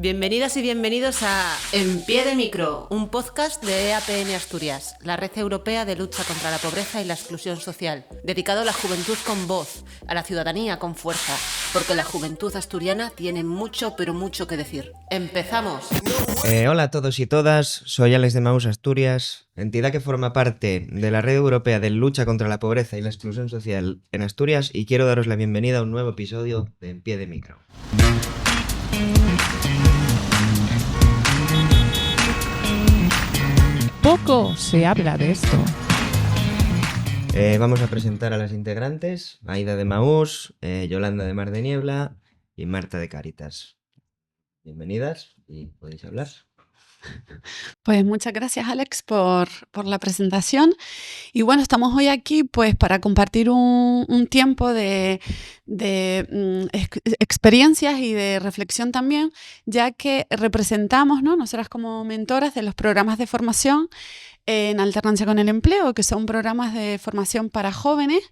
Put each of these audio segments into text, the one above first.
Bienvenidas y bienvenidos a En Pie de Micro, un podcast de EAPN Asturias, la red europea de lucha contra la pobreza y la exclusión social, dedicado a la juventud con voz, a la ciudadanía con fuerza, porque la juventud asturiana tiene mucho, pero mucho que decir. ¡Empezamos! Hola a todos y todas, soy Alex de Maús Asturias, entidad que forma parte de la red europea de lucha contra la pobreza y la exclusión social en Asturias, y quiero daros la bienvenida a un nuevo episodio de En Pie de Micro. Poco se habla de esto. Vamos a presentar a las integrantes: Aida de Maús, Yolanda de Mar de Niebla y Marta de Cáritas. Bienvenidas y podéis hablar. Pues muchas gracias, Alex, por la presentación. Y bueno, estamos hoy aquí pues para compartir un tiempo de experiencias y de reflexión también, ya que representamos, ¿no?, nosotras como mentoras de los programas de formación en alternancia con el empleo, que son programas de formación para jóvenes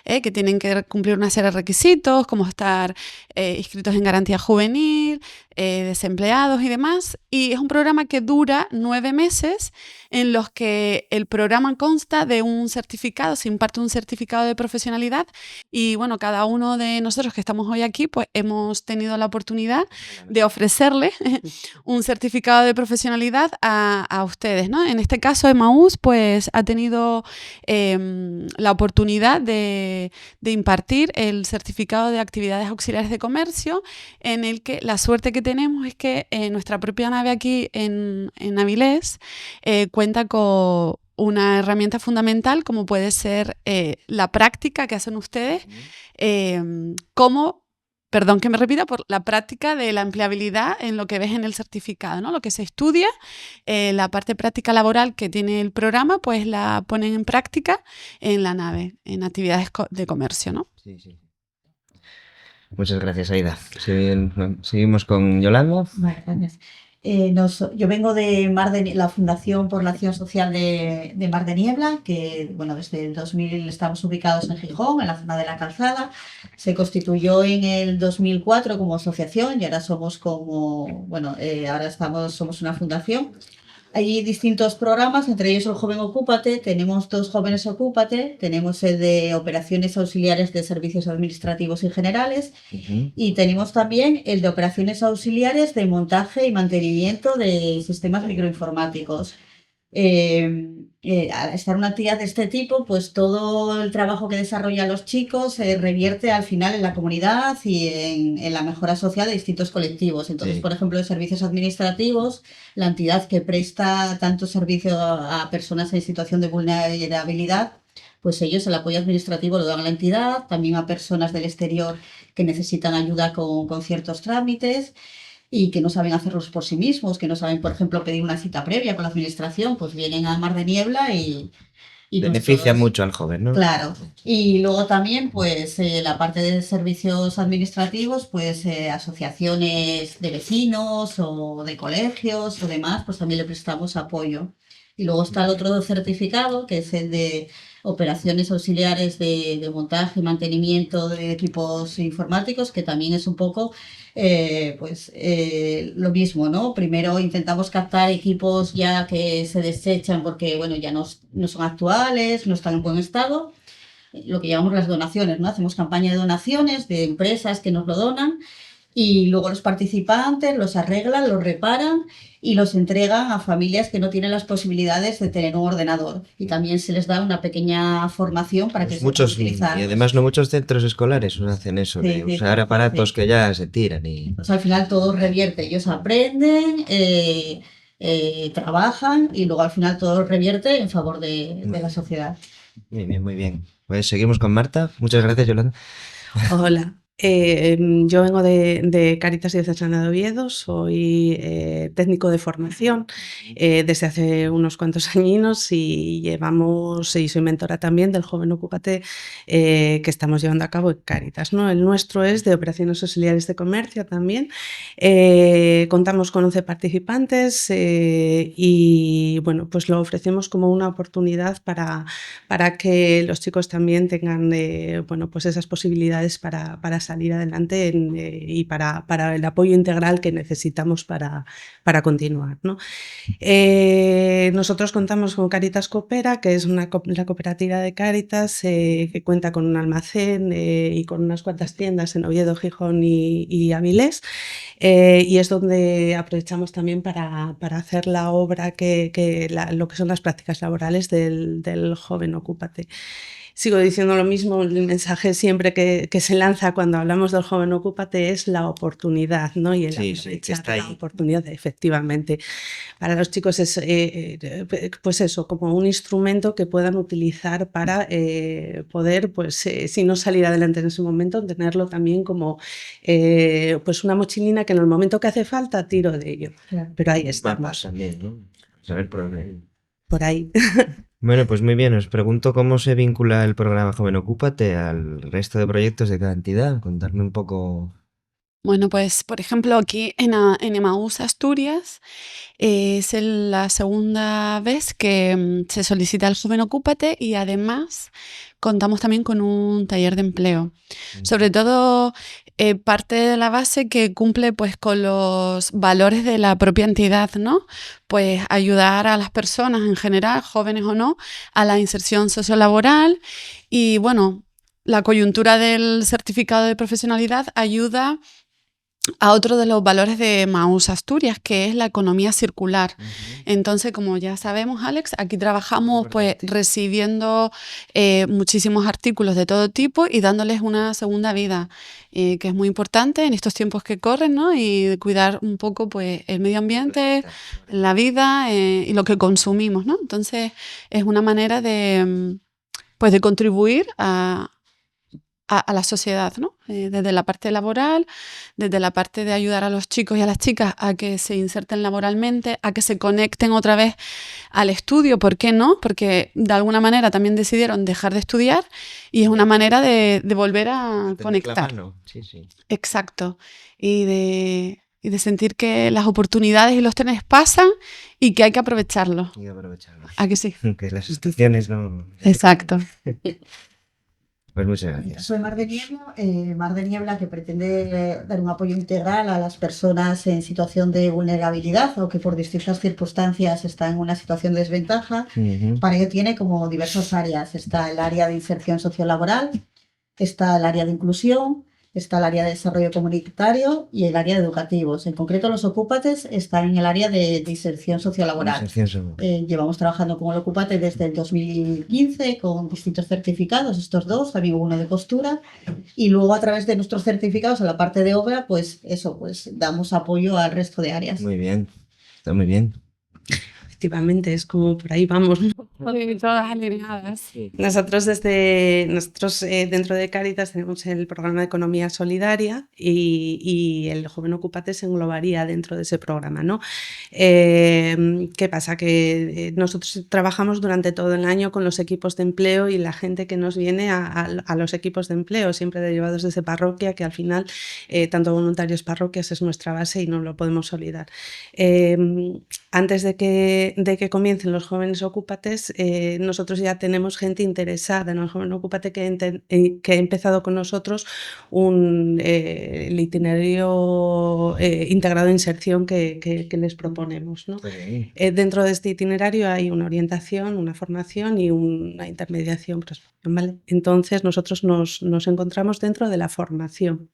que tienen que cumplir una serie de requisitos, como estar inscritos en garantía juvenil, desempleados y demás. Y es un programa que dura 9 meses, en los que el programa consta de un certificado, se imparte un certificado de profesionalidad. Y bueno, cada uno de nosotros que estamos hoy aquí, pues hemos tenido la oportunidad de ofrecerle un certificado de profesionalidad a ustedes, ¿no? En este caso, Emaús pues ha tenido la oportunidad de impartir el certificado de actividades auxiliares de comercio, en el que la suerte que tenemos es que nuestra propia nave aquí en Avilés cuenta con una herramienta fundamental como puede ser la práctica que hacen ustedes, perdón que me repita, por la práctica de la empleabilidad en lo que ves en el certificado, ¿no? Lo que se estudia, la parte práctica laboral que tiene el programa, pues la ponen en práctica en la nave, en actividades de comercio, ¿no? Sí. Muchas gracias, Aida. Seguimos con Yolanda. Vale, gracias. Yo vengo de la Fundación por la Acción Social de Mar de Niebla, que bueno, desde el 2000 estamos ubicados en Gijón, en la zona de la Calzada. Se constituyó en el 2004 como asociación y ahora somos somos una fundación. Hay distintos programas, entre ellos el Joven Ocúpate. Tenemos 2 jóvenes Ocúpate, tenemos el de operaciones auxiliares de servicios administrativos y generales, y tenemos también el de operaciones auxiliares de montaje y mantenimiento de sistemas microinformáticos. Al estar una actividad de este tipo, pues todo el trabajo que desarrollan los chicos revierte al final en la comunidad y en la mejora social de distintos colectivos. Entonces, por ejemplo, en servicios administrativos, la entidad que presta tanto servicio a personas en situación de vulnerabilidad, pues ellos el apoyo administrativo lo dan a la entidad, también a personas del exterior que necesitan ayuda con ciertos trámites y que no saben hacerlos por sí mismos, que no saben, por ejemplo, pedir una cita previa con la administración, pues vienen a Mar de Niebla y beneficia mucho al joven, ¿no? Claro. Y luego también, pues, la parte de servicios administrativos, pues, asociaciones de vecinos o de colegios o demás, pues también le prestamos apoyo. Y luego está el otro certificado, que es el de operaciones auxiliares de montaje y mantenimiento de equipos informáticos, que también es un poco lo mismo, ¿no? Primero intentamos captar equipos ya que se desechan porque, bueno, ya no son actuales, no están en buen estado. Lo que llamamos las donaciones, ¿no? Hacemos campaña de donaciones de empresas que nos lo donan, y luego los participantes los arreglan, los reparan y los entregan a familias que no tienen las posibilidades de tener un ordenador. Y también se les da una pequeña formación para que se puedan utilizar. Y además no muchos centros escolares hacen eso, de usar aparatos que ya se tiran. Pues al final todo revierte. Ellos aprenden, trabajan y luego al final todo revierte en favor de la sociedad. Muy bien. Pues seguimos con Marta. Muchas gracias, Yolanda. Hola. Yo vengo de Cáritas Diocesana de Oviedo, soy técnico de formación desde hace unos cuantos añinos y soy mentora también del Joven Ocúpate que estamos llevando a cabo en Cáritas, ¿no? El nuestro es de operaciones auxiliares de comercio también, Contamos con 11 participantes y bueno, pues lo ofrecemos como una oportunidad para que los chicos también tengan bueno, pues esas posibilidades para salir adelante y para el apoyo integral que necesitamos para continuar, ¿no? Nosotros contamos con Cáritas Coopera, que es la cooperativa de Cáritas que cuenta con un almacén y con unas cuantas tiendas en Oviedo, Gijón y Avilés, y es donde aprovechamos también para hacer la obra lo que son las prácticas laborales del joven Ocúpate. Sigo diciendo lo mismo, el mensaje siempre que se lanza cuando hablamos del joven Ocúpate es la oportunidad, ¿no? Y el que está ahí. la oportunidad, efectivamente. Para los chicos es, pues eso, como un instrumento que puedan utilizar para poder, pues si no salir adelante en ese momento, tenerlo también como pues una mochilina que en el momento que hace falta tiro de ello. Claro. Pero ahí estamos. Mapas también, ¿no? Saber por ahí. Bueno, pues muy bien, os pregunto cómo se vincula el programa Joven Ocúpate al resto de proyectos de cada entidad. Contarme un poco. Bueno, pues por ejemplo aquí en Emaús Asturias es la segunda vez que se solicita el Joven Ocúpate y además contamos también con un taller de empleo. Sobre todo parte de la base que cumple pues con los valores de la propia entidad, ¿no? Pues ayudar a las personas en general, jóvenes o no, a la inserción sociolaboral y bueno, la coyuntura del certificado de profesionalidad ayuda a otro de los valores de Emaús Asturias, que es la economía circular. Entonces, como ya sabemos, Alex, aquí trabajamos pues recibiendo muchísimos artículos de todo tipo y dándoles una segunda vida, que es muy importante en estos tiempos que corren, ¿no? Y cuidar un poco pues el medio ambiente, la vida y lo que consumimos, ¿no? Entonces, es una manera de contribuir a la sociedad, ¿no? Desde la parte laboral, desde la parte de ayudar a los chicos y a las chicas a que se inserten laboralmente, a que se conecten otra vez al estudio, ¿por qué no? Porque de alguna manera también decidieron dejar de estudiar y es una manera de volver a conectar. Sí, sí. Exacto. Y de sentir que las oportunidades y los trenes pasan y que hay que aprovecharlos. Y aprovecharlo. ¿A que sí? Que las estaciones no. Exacto. Pues muchas gracias. Soy Mar de Niebla, Mar de Niebla, que pretende dar un apoyo integral a las personas en situación de vulnerabilidad o que por distintas circunstancias están en una situación de desventaja. Para ello tiene como diversas áreas. Está el área de inserción sociolaboral, está el área de inclusión, está el área de desarrollo comunitario y el área de educativos. En concreto, los Ocúpates están en el área de inserción sociolaboral. Llevamos trabajando con el Ocúpate desde el 2015 con distintos certificados, estos dos, también uno de costura, y luego a través de nuestros certificados en la parte de obra, pues eso, pues damos apoyo al resto de áreas. Muy bien, está muy bien. Efectivamente, es como por ahí vamos. Sí, todas alineadas. Nosotros dentro de Cáritas tenemos el programa de economía solidaria y el joven Ocúpate se englobaría dentro de ese programa, ¿no? ¿Qué pasa? Que nosotros trabajamos durante todo el año con los equipos de empleo y la gente que nos viene a los equipos de empleo, siempre derivados desde parroquia, que al final, tanto voluntarios parroquias es nuestra base y no lo podemos olvidar. Antes de que comiencen los jóvenes Ocúpates, nosotros ya tenemos gente interesada en el joven Ocúpate que ha empezado con nosotros el itinerario integrado de inserción que les proponemos, ¿no? Dentro de este itinerario hay una orientación, una formación y una intermediación, ¿vale? Entonces nosotros nos encontramos dentro de la formación.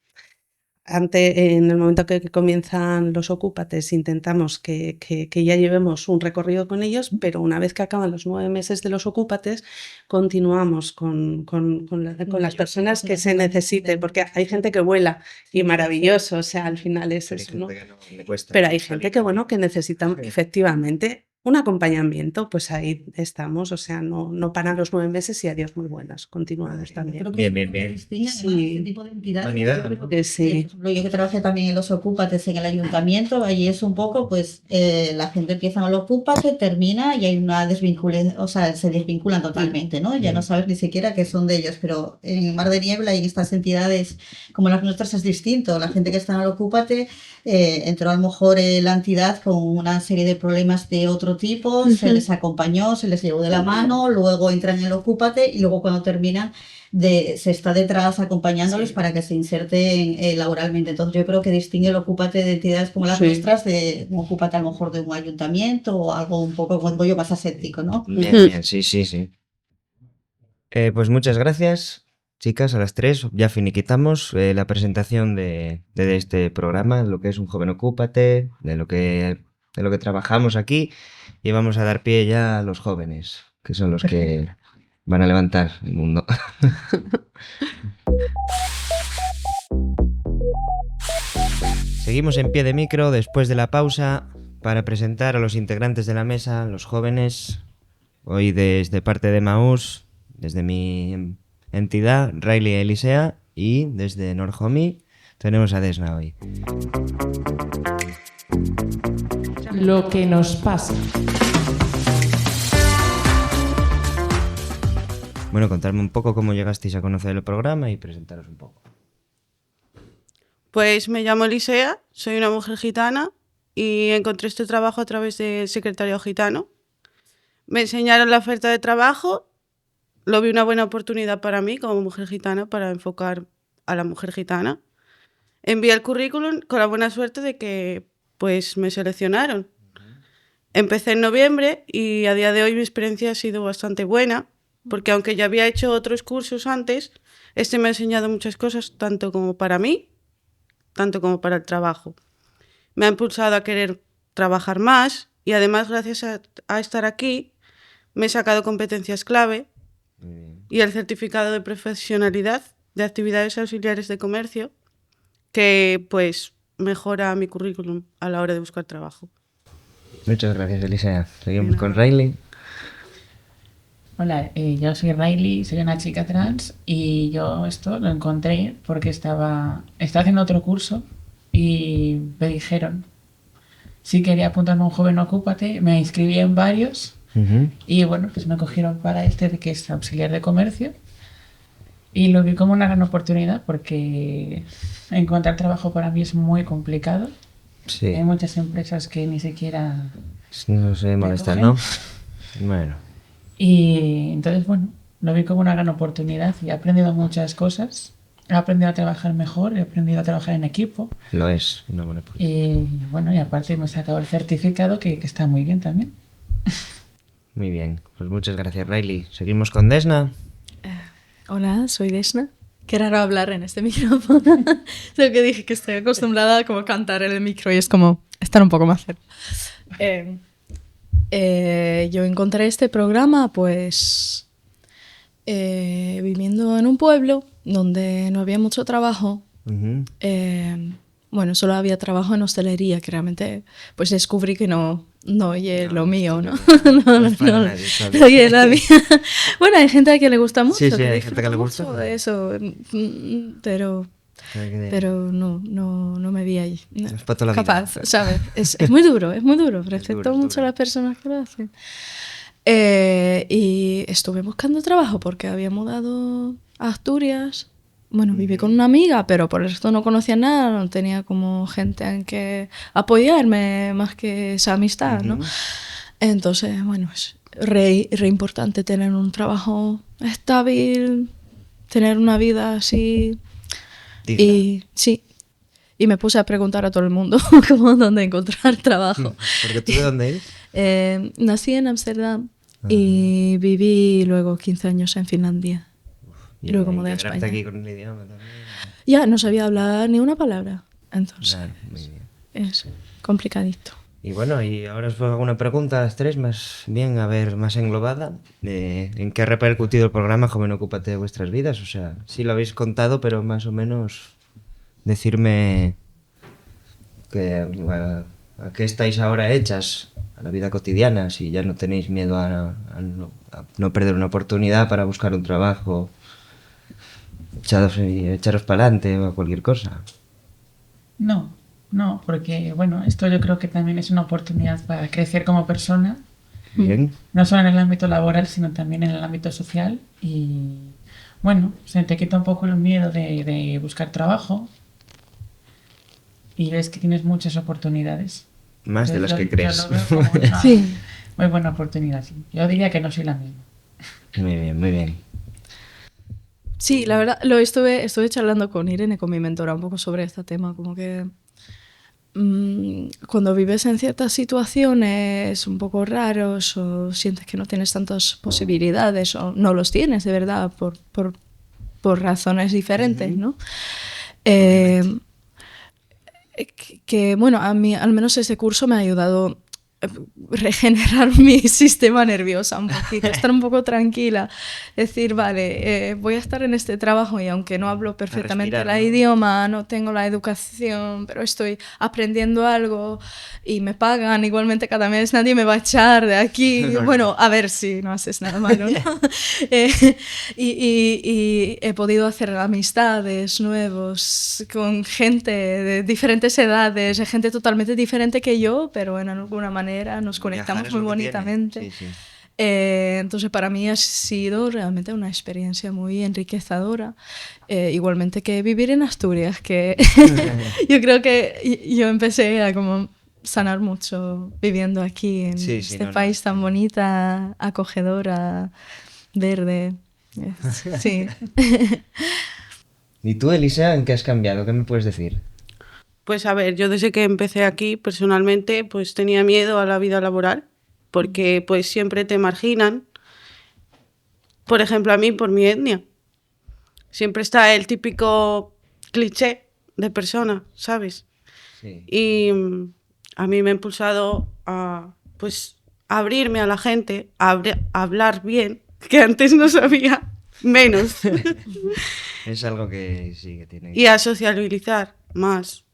En el momento que comienzan los Ocúpates intentamos que ya llevemos un recorrido con ellos, pero una vez que acaban los 9 meses de los Ocúpates continuamos con las personas que se necesite, porque hay gente que vuela y maravilloso, o sea, al final es eso, ¿no? Pero hay gente que necesita efectivamente un acompañamiento, pues ahí estamos, o sea, no paran los 9 meses y adiós muy buenas, continuamos también. Bien. Sí. Este tipo de entidades. Sí. Por ejemplo, yo que trabajé también en los Ocúpates en el ayuntamiento, allí es un poco, pues, la gente empieza en el Ocúpate, termina y hay una desvinculación, o sea, se desvinculan totalmente, ¿no? Ya no sabes ni siquiera qué son de ellos, pero en Mar de Niebla y en estas entidades como las nuestras es distinto. La gente que está en el Ocúpate entró a lo mejor la entidad con una serie de problemas de otro tipo, se les acompañó, se les llevó de la mano, luego entran en el Ocúpate y luego cuando terminan se está detrás acompañándoles para que se inserten laboralmente. Entonces yo creo que distingue el Ocúpate de entidades como las nuestras de un Ocúpate a lo mejor de un ayuntamiento o algo un poco con rollo más aséptico, ¿no? Bien, sí. Pues muchas gracias, chicas, a las tres. Ya finiquitamos la presentación de este programa, lo que es Un Joven Ocúpate, de lo que trabajamos aquí, y vamos a dar pie ya a los jóvenes, que son los que van a levantar el mundo. Seguimos en pie de micro después de la pausa para presentar a los integrantes de la mesa, los jóvenes, hoy desde parte de Maús, desde mi entidad, Riley Elisea, y desde Norhomi tenemos a Desna hoy. Lo que nos pasa. Bueno, contarme un poco cómo llegasteis a conocer el programa y presentaros un poco. Pues me llamo Elisea, soy una mujer gitana y encontré este trabajo a través del secretariado gitano. Me enseñaron la oferta de trabajo, lo vi una buena oportunidad para mí como mujer gitana para enfocar a la mujer gitana. Envié el currículum con la buena suerte de que pues me seleccionaron. Empecé en noviembre y a día de hoy mi experiencia ha sido bastante buena, porque aunque ya había hecho otros cursos antes, este me ha enseñado muchas cosas, tanto como para mí, tanto como para el trabajo. Me ha impulsado a querer trabajar más y además gracias a estar aquí me he sacado competencias clave y el certificado de profesionalidad de actividades auxiliares de comercio que pues mejora mi currículum a la hora de buscar trabajo. Muchas gracias, Elisea. Seguimos con Riley. Hola, yo soy Riley, soy una chica trans y yo esto lo encontré porque estaba haciendo otro curso y me dijeron si quería apuntarme a Un Joven Ocúpate, me inscribí en varios y bueno, pues me cogieron para este que es auxiliar de comercio y lo vi como una gran oportunidad porque encontrar trabajo para mí es muy complicado. Sí. Hay muchas empresas que ni siquiera No se molestan, ¿no? Bueno. Y entonces, bueno, lo vi como una gran oportunidad y he aprendido muchas cosas. He aprendido a trabajar mejor, he aprendido a trabajar en equipo. Lo es, una buena oportunidad. Y bueno, y aparte me he sacado el certificado que está muy bien también. Muy bien, pues muchas gracias, Riley. Seguimos con Desna. Hola, soy Desna. Qué raro hablar en este micrófono. Lo que dije que estoy acostumbrada a como cantar en el micro y es como estar un poco más cerca. Yo encontré este programa pues viviendo en un pueblo donde no había mucho trabajo. Bueno, solo había trabajo en hostelería, que realmente pues descubrí que no oye lo mío, ¿no? No oye la mía. Bueno, hay gente a que le gusta mucho. Sí, hay gente que le gusta. De eso, pero no me vi ahí. No, es para toda la capaz, vida. ¿sabes? Es muy duro, Respeto mucho a las personas que lo hacen. Y estuve buscando trabajo porque había mudado a Asturias. Bueno, viví con una amiga, pero por esto no conocía nada, no tenía como gente en que apoyarme más que esa amistad, ¿no? Entonces, bueno, es re importante tener un trabajo estable, tener una vida así. Digna. Y sí, y me puse a preguntar a todo el mundo cómo dónde encontrar trabajo. ¿Porque tú de dónde eres? Nací en Ámsterdam y viví luego 15 años en Finlandia. Y luego como de España. Aquí con el idioma también. Ya no sabía hablar ni una palabra. Entonces, Claro, muy bien. es complicadito. Y bueno, y ahora os hago una pregunta a las tres, más bien, a ver, más englobada. ¿En qué ha repercutido el programa Joven Ocúpate de vuestras vidas? O sea, sí lo habéis contado, pero más o menos decirme a qué estáis ahora hechas, a la vida cotidiana, si ya no tenéis miedo a no perder una oportunidad para buscar un trabajo, echaros para adelante o a cualquier cosa. No, porque bueno, esto yo creo que también es una oportunidad para crecer como persona. Bien. No solo en el ámbito laboral, sino también en el ámbito social. Y bueno, se te quita un poco el miedo de buscar trabajo. y ves que tienes muchas oportunidades. Más de las que Yo crees. lo veo como una Sí. muy buena oportunidad. Sí. Yo diría que no soy la misma. Muy bien, muy bien. Sí, la verdad, estuve charlando con Irene, con mi mentora, un poco sobre este tema, como que cuando vives en ciertas situaciones un poco raros o sientes que no tienes tantas posibilidades o no los tienes de verdad por razones diferentes, ¿no? Bueno, a mí al menos ese curso me ha ayudado a regenerar mi sistema nervioso un poquito, estar un poco tranquila, decir, vale, voy a estar en este trabajo y aunque no hablo perfectamente respirar, el ¿no? idioma, no tengo la educación, pero estoy aprendiendo algo y me pagan igualmente cada mes, nadie me va a echar de aquí. No, no. Bueno, a ver si no haces nada malo, ¿no? Y he podido hacer amistades nuevos con gente de diferentes edades, de gente totalmente diferente que yo, pero en alguna manera nos conectamos Viajar es muy lo que tiene. bonitamente. Sí, sí. Entonces para mí ha sido realmente una experiencia muy enriquecedora, igualmente que vivir en Asturias, que yo creo que yo empecé a como sanar mucho viviendo aquí en Sí, sí, este no, país tan bonita, acogedora, verde. Sí. ¿Y tú, Elisa, en qué has cambiado? ¿Qué me puedes decir? Pues a ver, yo desde que empecé aquí personalmente pues tenía miedo a la vida laboral porque pues siempre te marginan. Por ejemplo, a mí por mi etnia. Siempre está el típico cliché de persona, ¿sabes? Sí. Y a mí me ha impulsado a pues a abrirme a la gente, a hablar bien, que antes no sabía menos, Es algo que sí que tiene. y a socializar más.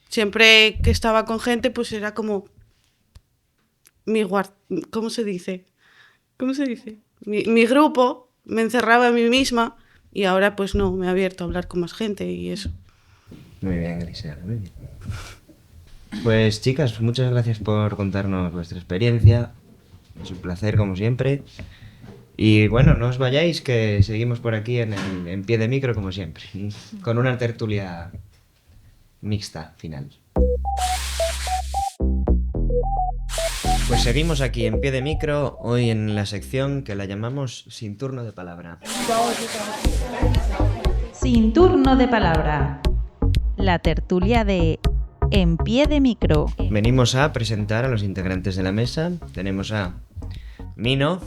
Siempre que estaba con gente, pues era como ¿cómo se dice? ¿Cómo se dice? Mi grupo, me encerraba en mí misma y ahora pues no, me he abierto a hablar con más gente y eso. Muy bien, Elisa, muy bien. Pues chicas, muchas gracias por contarnos vuestra experiencia. Es un placer, como siempre. Y bueno, no os vayáis, que seguimos por aquí en pie de micro, como siempre, con una tertulia mixta final. Pues seguimos aquí en pie de micro, hoy en la sección que la llamamos Sin turno de palabra. Sin turno de palabra. La tertulia de En pie de micro. Venimos a presentar a los integrantes de la mesa. Tenemos a Mino,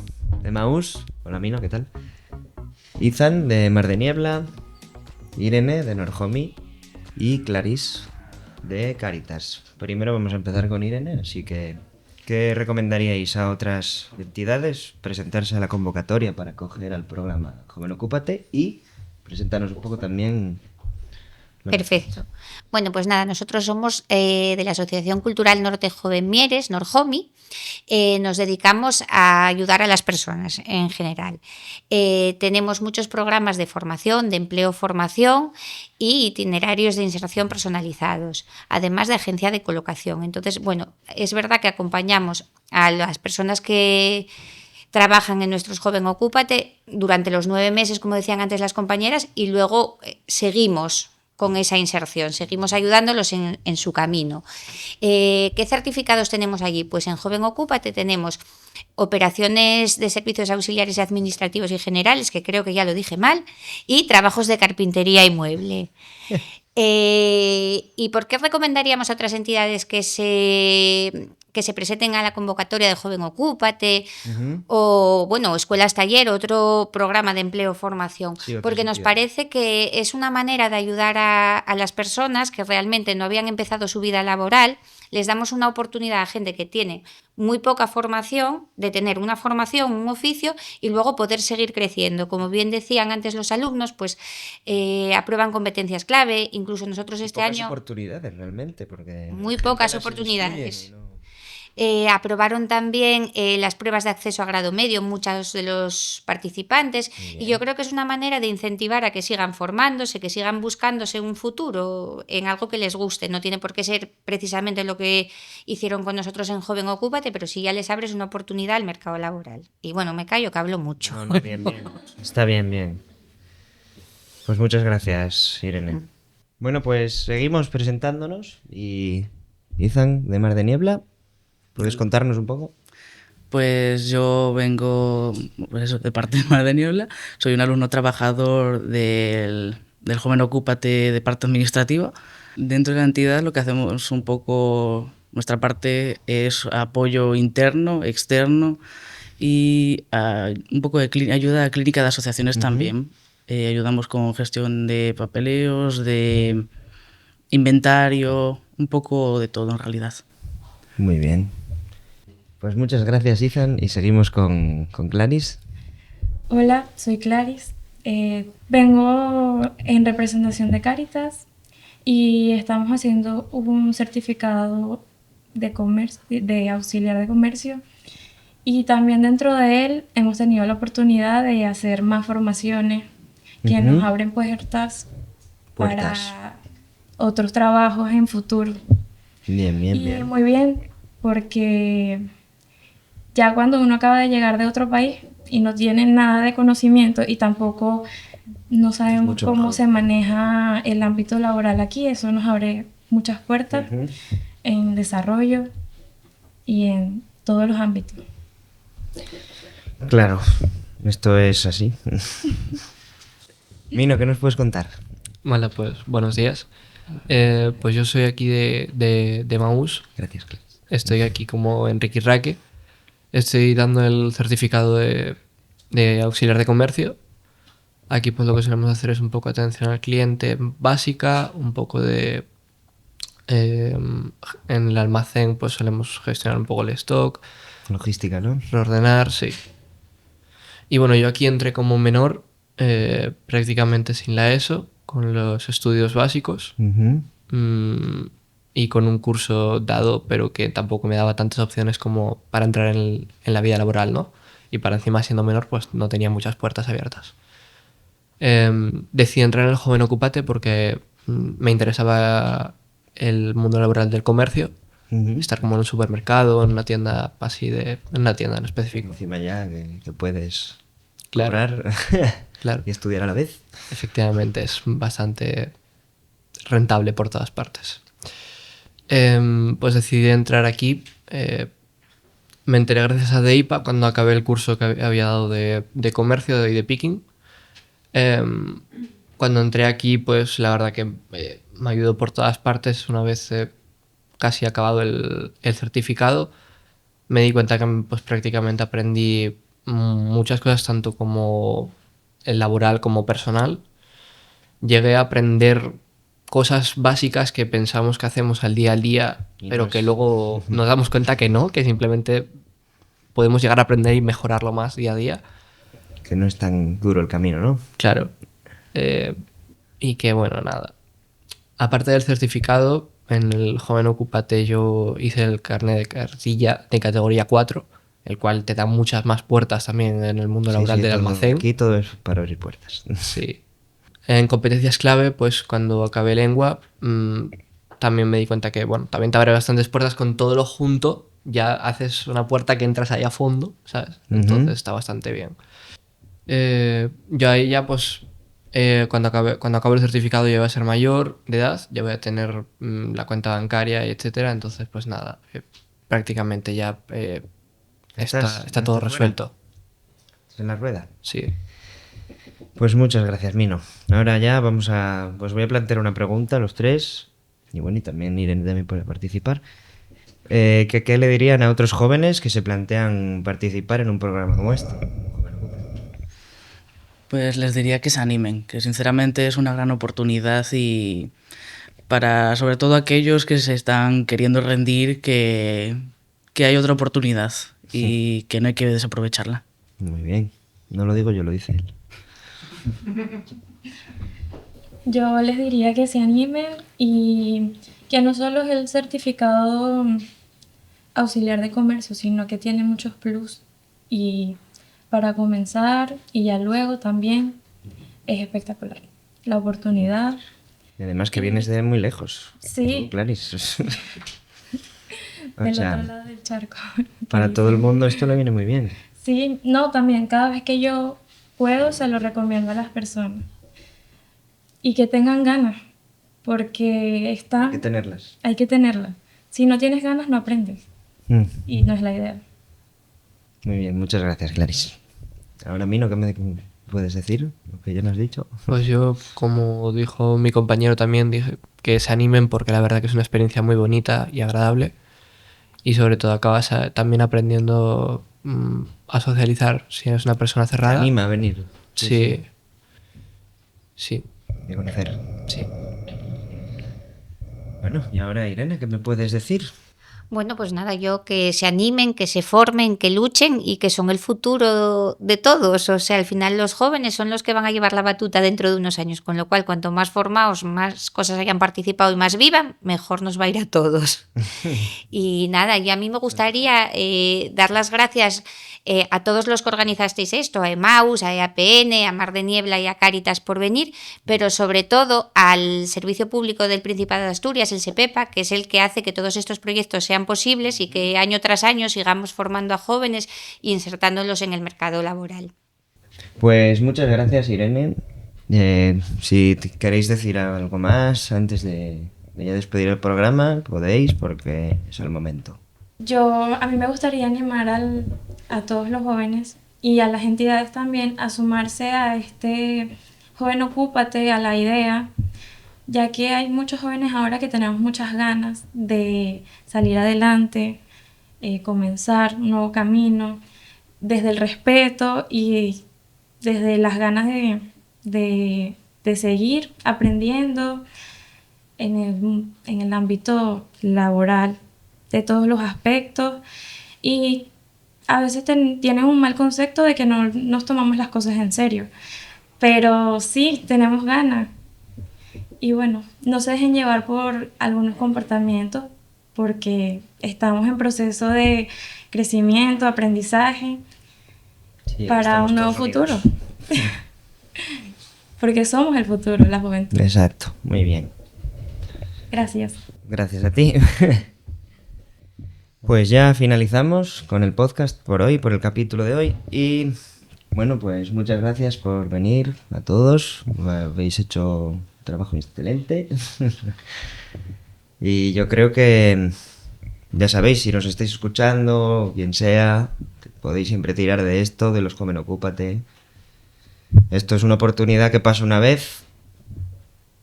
de Maús. Hola Mino, ¿qué tal? Izan, de Mar de Niebla. Irene, de Norjomi. Y Clarís, de Cáritas. Primero vamos a empezar con Irene, así que ¿qué recomendaríais a otras entidades? Presentarse a la convocatoria para acoger al programa Joven Ocúpate y presentarnos un poco también. Perfecto. Bueno, pues nada, nosotros somos de la Asociación Cultural Norte Joven Mieres, Norjomi. Nos dedicamos a ayudar a las personas en general. Tenemos muchos programas de formación, de empleo-formación y itinerarios de inserción personalizados, además de agencia de colocación. Entonces, bueno, es verdad que acompañamos a las personas que trabajan en nuestros Joven Ocúpate durante los 9 meses, como decían antes las compañeras, y luego seguimos con esa inserción, seguimos ayudándolos en su camino. ¿Qué certificados tenemos allí? Pues en Joven Ocúpate tenemos operaciones de servicios auxiliares y administrativos y generales, que creo que ya lo dije mal, y trabajos de carpintería y mueble. ¿Y por qué recomendaríamos a otras entidades que se presenten a la convocatoria de Joven Ocúpate? O, bueno, Escuelas Taller, otro programa de empleo-formación. Sí, porque nos parece que es una manera de ayudar a las personas que realmente no habían empezado su vida laboral. Les damos una oportunidad a gente que tiene muy poca formación, de tener una formación, un oficio y luego poder seguir creciendo. Como bien decían antes los alumnos, pues aprueban competencias clave, incluso nosotros este pocas año... oportunidades realmente, porque... Muy pocas oportunidades. Aprobaron también las pruebas de acceso a grado medio muchos de los participantes y yo creo que es una manera de incentivar a que sigan formándose, que sigan buscándose un futuro en algo que les guste. No tiene por qué ser precisamente lo que hicieron con nosotros en Joven Ocúpate, pero sí ya les abres una oportunidad al mercado laboral. Y bueno, me callo que hablo mucho. No, bien, bien. Está bien, bien. Pues muchas gracias, Irene. Bueno, pues seguimos presentándonos y Ethan, de Mar de Niebla, ¿puedes contarnos un poco? Pues yo vengo de parte de Mar de Niebla, soy un alumno trabajador del Joven Ocúpate de parte administrativa. Dentro de la entidad lo que hacemos un poco, nuestra parte es apoyo interno, externo y un poco de ayuda a clínica de asociaciones también. Ayudamos con gestión de papeleos, de inventario, un poco de todo en realidad. Muy bien. Pues muchas gracias, Ethan, y seguimos con Clarice. Hola, soy Clarice. Vengo en representación de Cáritas y estamos haciendo un certificado de auxiliar de comercio, y también dentro de él hemos tenido la oportunidad de hacer más formaciones que nos abren puertas para otros trabajos en futuro. Bien. Y muy bien, porque ya cuando uno acaba de llegar de otro país y no tiene nada de conocimiento y tampoco no sabemos cómo se maneja el ámbito laboral aquí, eso nos abre muchas puertas en desarrollo y en todos los ámbitos. Claro, esto es así. Mino, ¿qué nos puedes contar? Vale, pues buenos días. Pues yo soy aquí de Maús. Gracias, Clarice. Estoy aquí como Enrique Raque. Estoy dando el certificado de auxiliar de comercio. Aquí pues lo que solemos hacer es un poco de atención al cliente básica, un poco de... en el almacén pues solemos gestionar un poco el stock. Logística, ¿no? Ordenar, sí. Y bueno, yo aquí entré como menor, prácticamente sin la ESO, con los estudios básicos. Y con un curso dado, pero que tampoco me daba tantas opciones como para entrar en la vida laboral, ¿no? Y para encima, siendo menor, pues no tenía muchas puertas abiertas. Decidí entrar en el Joven Ocúpate porque me interesaba el mundo laboral del comercio, estar como en un supermercado, en una tienda así en una tienda en específico. Encima ya que puedes claro. cobrar Claro. y estudiar a la vez. Efectivamente, es bastante rentable por todas partes. Pues decidí entrar aquí. Me enteré gracias a DEIPA cuando acabé el curso que había dado de comercio y de picking. Cuando entré aquí, pues la verdad que me ayudó por todas partes. Una vez casi acabado el certificado, me di cuenta que pues prácticamente aprendí muchas cosas, tanto como el laboral como personal. Llegué a aprender cosas básicas que pensamos que hacemos al día, pero que luego nos damos cuenta que no, que simplemente podemos llegar a aprender y mejorarlo más día a día. Que no es tan duro el camino, ¿no? Claro. Y que bueno, nada. Aparte del certificado, en el Joven Ocúpate yo hice el carnet de cartilla de categoría 4, el cual te da muchas más puertas también en el mundo laboral del almacén. Aquí todo es para abrir puertas. Sí. En competencias clave, pues cuando acabé lengua, también me di cuenta que, bueno, también te abre bastantes puertas con todo lo junto, ya haces una puerta que entras ahí a fondo, ¿sabes? Entonces está bastante bien. Yo ahí ya, pues, cuando acabe el certificado ya voy a ser mayor de edad, ya voy a tener la cuenta bancaria, etcétera, entonces, pues nada, prácticamente ya está todo resuelto. ¿En la rueda? Sí. Pues muchas gracias, Mino. Ahora ya pues voy a plantear una pregunta a los tres, y bueno, y también Irene también puede participar. ¿Qué le dirían a otros jóvenes que se plantean participar en un programa como este? Pues les diría que se animen, que sinceramente es una gran oportunidad, y para sobre todo aquellos que se están queriendo rendir, que hay otra oportunidad y que no hay que desaprovecharla. Muy bien. No lo digo yo, lo dice él. Yo les diría que se animen y que no solo es el certificado auxiliar de comercio, sino que tiene muchos plus, y para comenzar y ya luego también es espectacular la oportunidad. Y además que vienes de muy lejos. Sí. Clarice. Del otro lado del charco. Para todo el mundo esto le viene muy bien. Sí, no, también cada vez que yo puedo se lo recomiendo a las personas. Y que tengan ganas, porque Hay que tenerlas. hay que tenerlas. Si no tienes ganas, no aprendes. Y no es la idea. Muy bien, muchas gracias, Clarice. Ahora, Mino, ¿qué me puedes decir? Lo que ya nos has dicho. Pues yo, como dijo mi compañero también, dije que se animen porque la verdad que es una experiencia muy bonita y agradable. Y sobre todo acabas también aprendiendo a socializar si eres una persona cerrada. Te anima a venir. Sí. De conocer. Sí. Bueno, y ahora, Irene, ¿qué me puedes decir? Bueno, pues nada, yo que se animen, que se formen, que luchen y que son el futuro de todos. O sea, al final los jóvenes son los que van a llevar la batuta dentro de unos años, con lo cual cuanto más formados, más cosas hayan participado y más vivan, mejor nos va a ir a todos. Y nada, y a mí me gustaría dar las gracias a todos los que organizasteis esto, a Emmaus, a EAPN, a Mar de Niebla y a Cáritas por venir, pero sobre todo al Servicio Público del Principado de Asturias, el SEPEPA, que es el que hace que todos estos proyectos sean posibles y que año tras año sigamos formando a jóvenes e insertándolos en el mercado laboral. Pues muchas gracias, Irene. Si queréis decir algo más antes de ya despedir el programa, podéis, porque es el momento. A mí me gustaría animar a todos los jóvenes y a las entidades también a sumarse a este Joven Ocúpate, a la idea, ya que hay muchos jóvenes ahora que tenemos muchas ganas de salir adelante, comenzar un nuevo camino, desde el respeto y desde las ganas de seguir aprendiendo en el ámbito laboral, de todos los aspectos, y a veces tienen un mal concepto de que no nos tomamos las cosas en serio, pero sí, tenemos ganas. Y bueno, no se dejen llevar por algunos comportamientos porque estamos en proceso de crecimiento, aprendizaje para un nuevo futuro. Porque somos el futuro, la juventud. Exacto, muy bien. Gracias. Gracias a ti. Pues ya finalizamos con el podcast por hoy, por el capítulo de hoy. Y bueno, pues muchas gracias por venir a todos. Habéis hecho un trabajo excelente. Y yo creo que, ya sabéis, si nos estáis escuchando, quien sea, podéis siempre tirar de esto, de los Joven Ocúpate. Esto es una oportunidad que pasa una vez.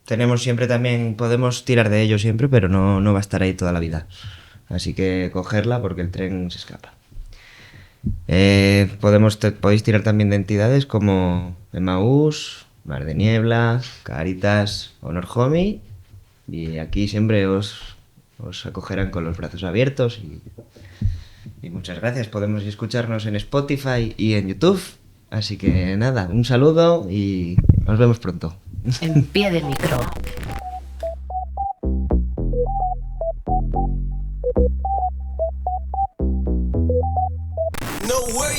Tenemos siempre también, podemos tirar de ello siempre, pero no va a estar ahí toda la vida. Así que cogerla porque el tren se escapa. Podéis tirar también de entidades como Emmaus, Mar de Niebla, Cáritas o Norjomi. Y aquí siempre os acogerán con los brazos abiertos. Y muchas gracias. Podemos escucharnos en Spotify y en YouTube. Así que nada, un saludo y nos vemos pronto. En pie de micro. No way.